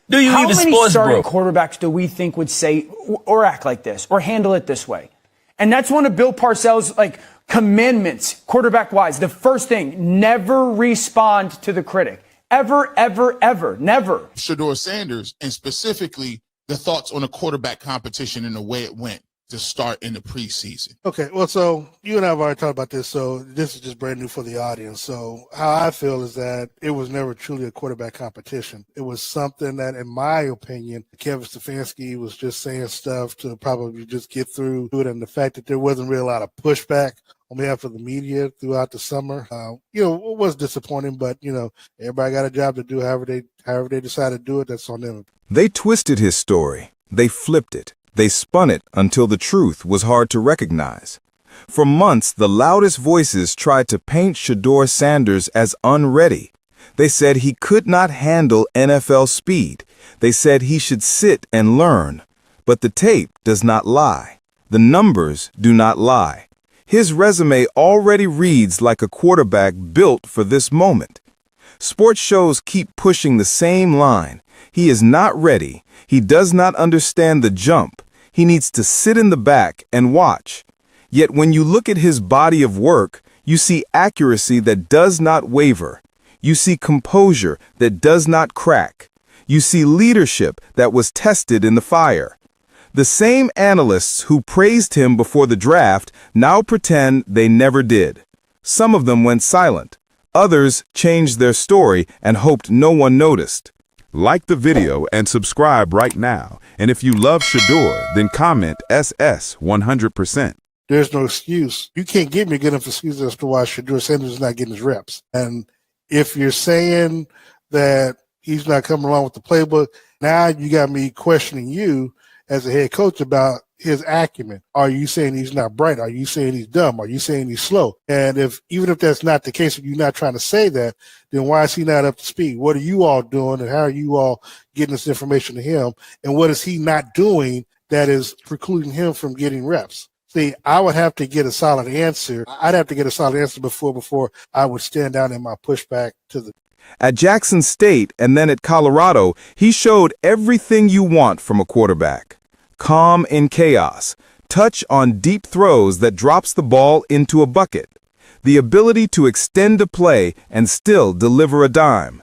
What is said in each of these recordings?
Do you How even many sports, starting bro? quarterbacks do we think would say or act like this or handle it this way? And that's one of Bill Parcells' commandments, quarterback-wise. The first thing, never respond to the critic. Ever, ever, ever, never. Shedeur Sanders, and specifically the thoughts on the quarterback competition and the way it went to start in the preseason. Okay, well, so you and I have already talked about this, so this is just brand new for the audience. So how I feel is that it was never truly a quarterback competition. It was something that, in my opinion, Kevin Stefanski was just saying stuff to probably just get through it, and the fact that there wasn't really a lot of pushback on behalf of the media throughout the summer, it was disappointing, but, everybody got a job to do. However they decide to do it, that's on them. They twisted his story. They flipped it. They spun it until the truth was hard to recognize. For months, the loudest voices tried to paint Shedeur Sanders as unready. They said he could not handle NFL speed. They said he should sit and learn. But the tape does not lie. The numbers do not lie. His resume already reads like a quarterback built for this moment. Sports shows keep pushing the same line. He is not ready. He does not understand the jump. He needs to sit in the back and watch. Yet when you look at his body of work, you see accuracy that does not waver. You see composure that does not crack. You see leadership that was tested in the fire. The same analysts who praised him before the draft now pretend they never did. Some of them went silent. Others changed their story and hoped no one noticed. Like the video and subscribe right now. And if you love Shedeur, then comment SS 100%. There's no excuse. You can't give me a good enough excuse as to why Shedeur Sanders is not getting his reps. And if you're saying that he's not coming along with the playbook, now you got me questioning you as a head coach about his acumen. Are you saying he's not bright? Are you saying he's dumb? Are you saying he's slow? And even if that's not the case, if you're not trying to say that, then why is he not up to speed? What are you all doing, and how are you all getting this information to him? And what is he not doing that is precluding him from getting reps? See, I would have to get a solid answer. I'd have to get a solid answer before I would stand down in my pushback to the. At Jackson State and then at Colorado, he showed everything you want from a quarterback. Calm in chaos, touch on deep throws that drops the ball into a bucket, the ability to extend a play and still deliver a dime.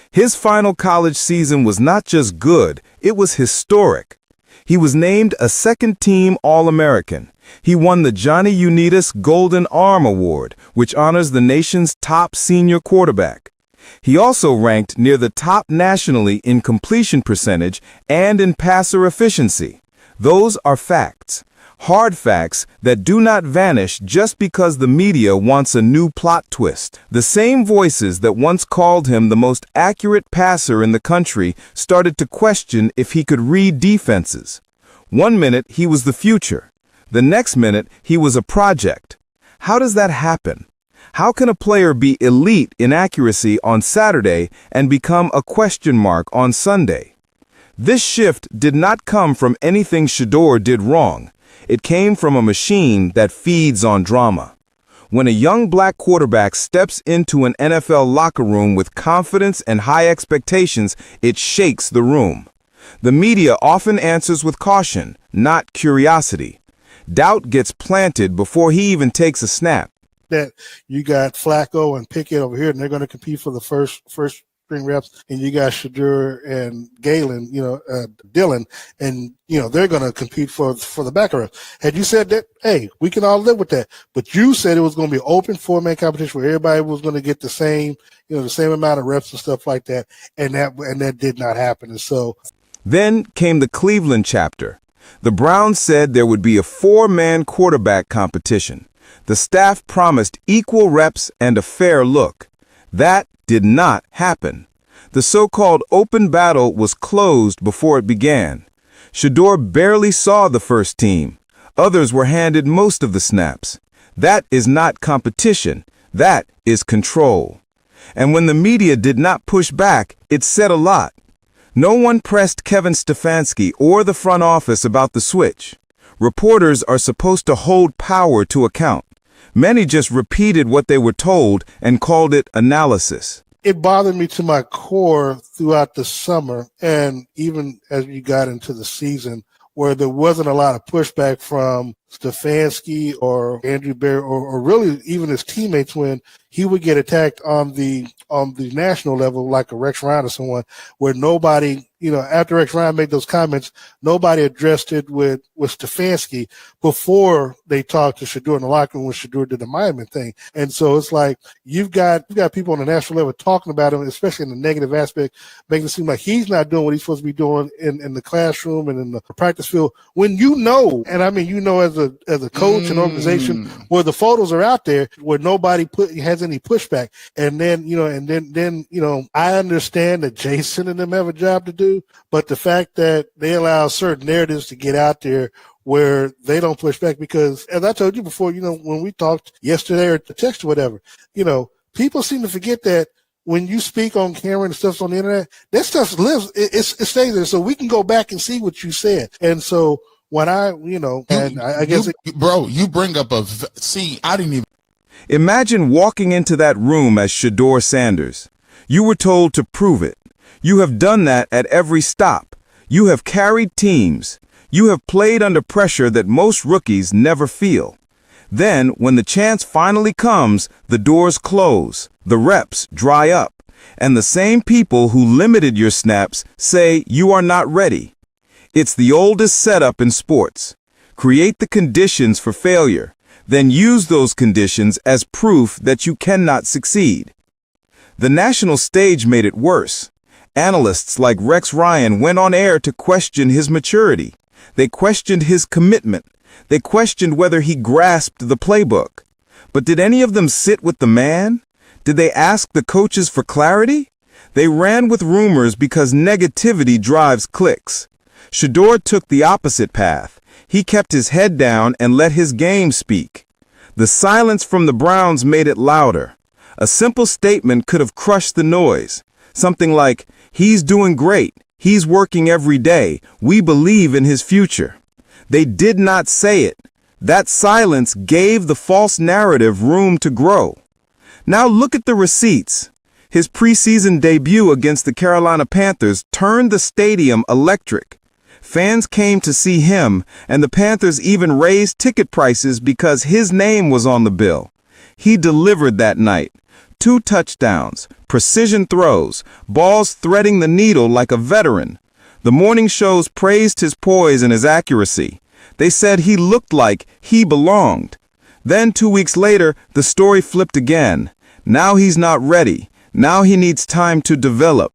His final college season was not just good, it was historic. He was named a second-team All-American. He won the Johnny Unitas Golden Arm Award, which honors the nation's top senior quarterback. He also ranked near the top nationally in completion percentage and in passer efficiency. Those are facts, hard facts that do not vanish just because the media wants a new plot twist. The same voices that once called him the most accurate passer in the country started to question if he could read defenses. One minute he was the future. The next minute he was a project. How does that happen? How can a player be elite in accuracy on Saturday and become a question mark on Sunday? This shift did not come from anything Shedeur did wrong. It came from a machine that feeds on drama. When a young black quarterback steps into an NFL locker room with confidence and high expectations, it shakes the room. The media often answers with caution, not curiosity. Doubt gets planted before he even takes a snap. That you got Flacco and Pickett over here, and they're going to compete for the first string reps, and you got Shedeur and Galen, Dylan, and they're going to compete for the backup reps. Had you said that, hey, we can all live with that, but you said it was going to be open 4-man competition where everybody was going to get the same amount of reps and stuff like that, and that did not happen. And so, then came the Cleveland chapter. The Browns said there would be a 4-man quarterback competition. The staff promised equal reps and a fair look. That did not happen. The so-called open battle was closed before it began. Shedeur barely saw the first team. Others were handed most of the snaps. That is not competition. That is control. And when the media did not push back, it said a lot. No one pressed Kevin Stefanski or the front office about the switch. Reporters are supposed to hold power to account. Many just repeated what they were told and called it analysis. it bothered me to my core throughout the summer and even as you got into the season, where there wasn't a lot of pushback from Stefanski or Andrew Berry or really even his teammates when he would get attacked on the national level, like a Rex Ryan or someone, where nobody, after Rex Ryan made those comments, nobody addressed it with Stefanski before they talked to Shedeur in the locker room when Shedeur did the Miami thing. And so it's like you've got people on the national level talking about him, especially in the negative aspect, making it seem like he's not doing what he's supposed to be doing in the classroom and in the practice field. When and I mean as a coach and organization where the photos are out there where nobody has any pushback. And then I understand that Jason and them have a job to do, but the fact that they allow certain narratives to get out there where they don't push back, because as I told you before, when we talked yesterday or text or whatever, people seem to forget that when you speak on camera and stuff's on the internet, that stuff lives, it stays there. So we can go back and see what you said. And so when I guess you bring up I didn't even. Imagine walking into that room as Shedeur Sanders. You were told to prove it. You have done that at every stop. You have carried teams. You have played under pressure that most rookies never feel. Then, when the chance finally comes, the doors close, the reps dry up, and the same people who limited your snaps say you are not ready. It's the oldest setup in sports. Create the conditions for failure, then use those conditions as proof that you cannot succeed. The national stage made it worse. Analysts like Rex Ryan went on air to question his maturity. They questioned his commitment. They questioned whether he grasped the playbook. But did any of them sit with the man? Did they ask the coaches for clarity? They ran with rumors because negativity drives clicks. Shedeur took the opposite path. He kept his head down and let his game speak. The silence from the Browns made it louder. A simple statement could have crushed the noise. Something like, "He's doing great. He's working every day. We believe in his future." They did not say it. That silence gave the false narrative room to grow. Now look at the receipts. His preseason debut against the Carolina Panthers turned the stadium electric. Fans came to see him, and the Panthers even raised ticket prices because his name was on the bill. He delivered that night. 2 touchdowns, precision throws, balls threading the needle like a veteran. The morning shows praised his poise and his accuracy. They said he looked like he belonged. Then 2 weeks later, the story flipped again. Now he's not ready. Now he needs time to develop.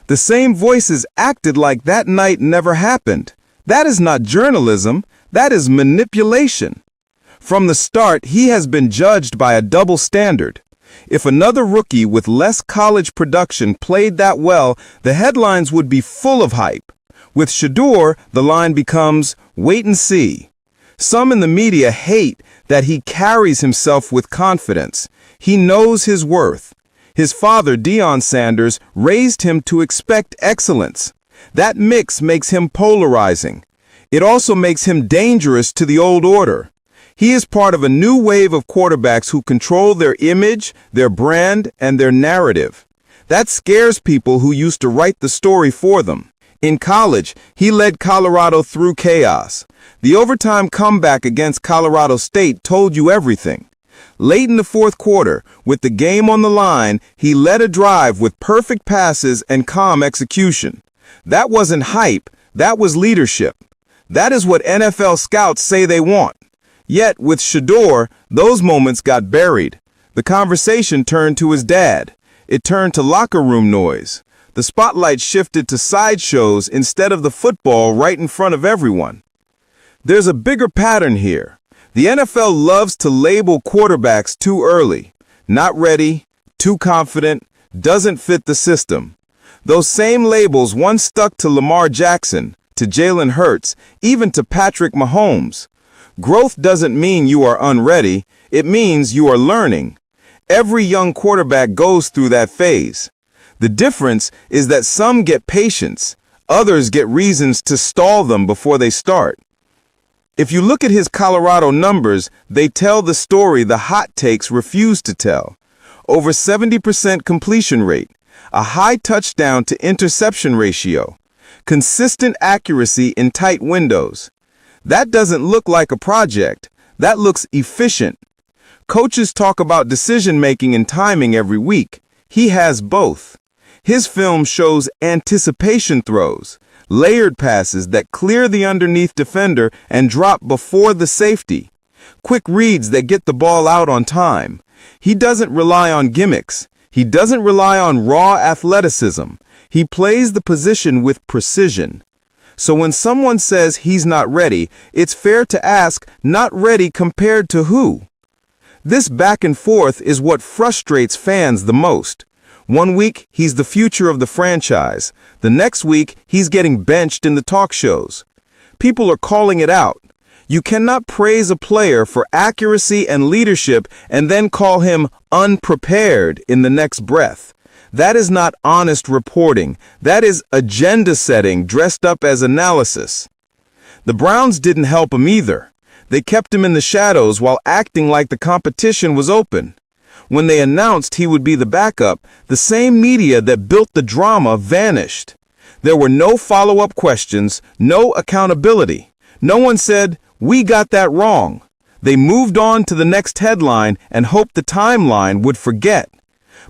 The same voices acted like that night never happened. That is not journalism. That is manipulation. From the start, he has been judged by a double standard. If another rookie with less college production played that well, the headlines would be full of hype. With Shedeur, the line becomes, wait and see. Some in the media hate that he carries himself with confidence. He knows his worth. His father, Deion Sanders, raised him to expect excellence. That mix makes him polarizing. It also makes him dangerous to the old order. He is part of a new wave of quarterbacks who control their image, their brand, and their narrative. That scares people who used to write the story for them. In college, he led Colorado through chaos. The overtime comeback against Colorado State told you everything. Late in the fourth quarter, with the game on the line, he led a drive with perfect passes and calm execution. That wasn't hype, that was leadership. That is what NFL scouts say they want. Yet, with Shedeur, those moments got buried. The conversation turned to his dad. It turned to locker room noise. The spotlight shifted to sideshows instead of the football right in front of everyone. There's a bigger pattern here. The NFL loves to label quarterbacks too early. Not ready, too confident, doesn't fit the system. Those same labels once stuck to Lamar Jackson, to Jalen Hurts, even to Patrick Mahomes. Growth doesn't mean you are unready, it means you are learning. Every young quarterback goes through that phase. The difference is that some get patience, others get reasons to stall them before they start. If you look at his Colorado numbers, they tell the story the hot takes refuse to tell. Over 70% completion rate, a high touchdown to interception ratio, consistent accuracy in tight windows. That doesn't look like a project. That looks efficient. Coaches talk about decision-making and timing every week. He has both. His film shows anticipation throws, layered passes that clear the underneath defender and drop before the safety, quick reads that get the ball out on time. He doesn't rely on gimmicks. He doesn't rely on raw athleticism. He plays the position with precision. So when someone says he's not ready, it's fair to ask, not ready compared to who? This back and forth is what frustrates fans the most. One week, he's the future of the franchise. The next week, he's getting benched in the talk shows. People are calling it out. You cannot praise a player for accuracy and leadership and then call him unprepared in the next breath. That is not honest reporting. That is agenda setting dressed up as analysis. The Browns didn't help him either. They kept him in the shadows while acting like the competition was open. When they announced he would be the backup, the same media that built the drama vanished. There were no follow-up questions, no accountability. No one said, "We got that wrong." They moved on to the next headline and hoped the timeline would forget.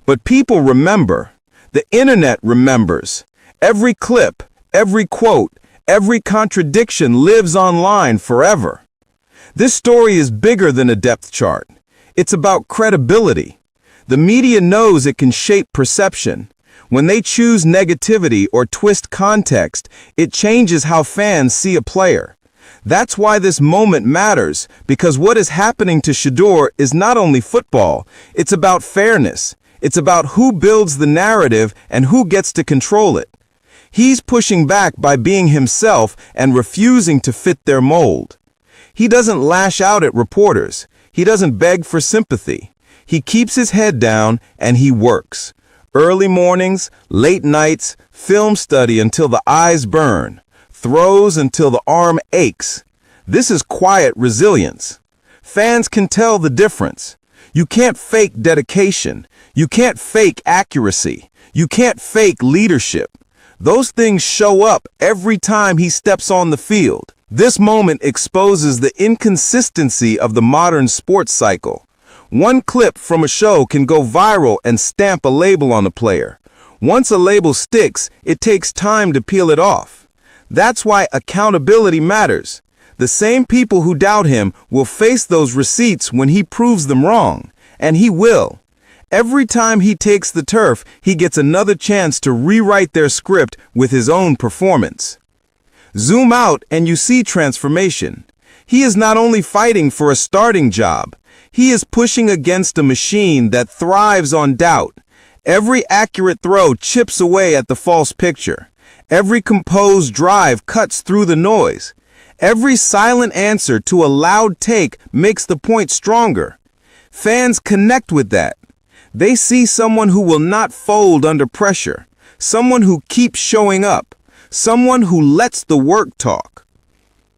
But people remember. The internet remembers. Every clip, every quote, every contradiction lives online forever. This story is bigger than a depth chart. It's about credibility. The media knows it can shape perception. When they choose negativity or twist context, it changes how fans see a player. That's why this moment matters, because what is happening to Shedeur is not only football, it's about fairness. It's about who builds the narrative and who gets to control it. He's pushing back by being himself and refusing to fit their mold. He doesn't lash out at reporters. He doesn't beg for sympathy. He keeps his head down and he works. Early mornings, late nights, film study until the eyes burn, throws until the arm aches. This is quiet resilience. Fans can tell the difference. You can't fake dedication. You can't fake accuracy. You can't fake leadership. Those things show up every time he steps on the field. This moment exposes the inconsistency of the modern sports cycle. One clip from a show can go viral and stamp a label on a player. Once a label sticks, it takes time to peel it off. That's why accountability matters. The same people who doubt him will face those receipts when he proves them wrong. And he will. Every time he takes the turf, he gets another chance to rewrite their script with his own performance. Zoom out and you see transformation. He is not only fighting for a starting job, he is pushing against a machine that thrives on doubt. Every accurate throw chips away at the false picture. Every composed drive cuts through the noise. Every silent answer to a loud take makes the point stronger. Fans connect with that. They see someone who will not fold under pressure, someone who keeps showing up, someone who lets the work talk.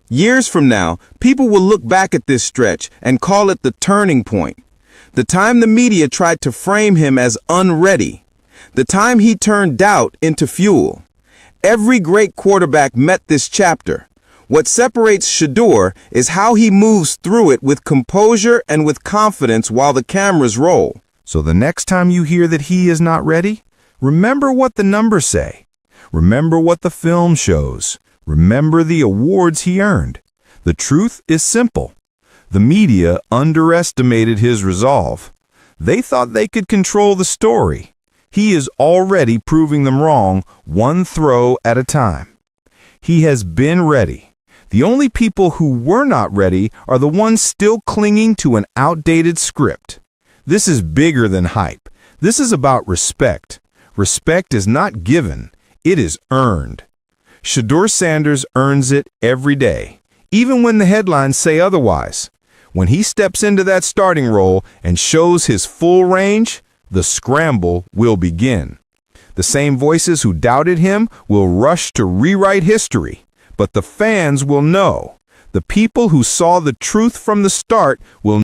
Years from now, people will look back at this stretch and call it the turning point. The time the media tried to frame him as unready. The time he turned doubt into fuel. Every great quarterback met this chapter. What separates Shedeur is how he moves through it with composure and with confidence while the cameras roll. So the next time you hear that he is not ready, remember what the numbers say. Remember what the film shows. Remember the awards he earned. The truth is simple. The media underestimated his resolve. They thought they could control the story. He is already proving them wrong, one throw at a time. He has been ready. The only people who were not ready are the ones still clinging to an outdated script. This is bigger than hype. This is about respect. Respect is not given, it is earned. Shedeur Sanders earns it every day, even when the headlines say otherwise. When he steps into that starting role and shows his full range, the scramble will begin. The same voices who doubted him will rush to rewrite history, but the fans will know. The people who saw the truth from the start will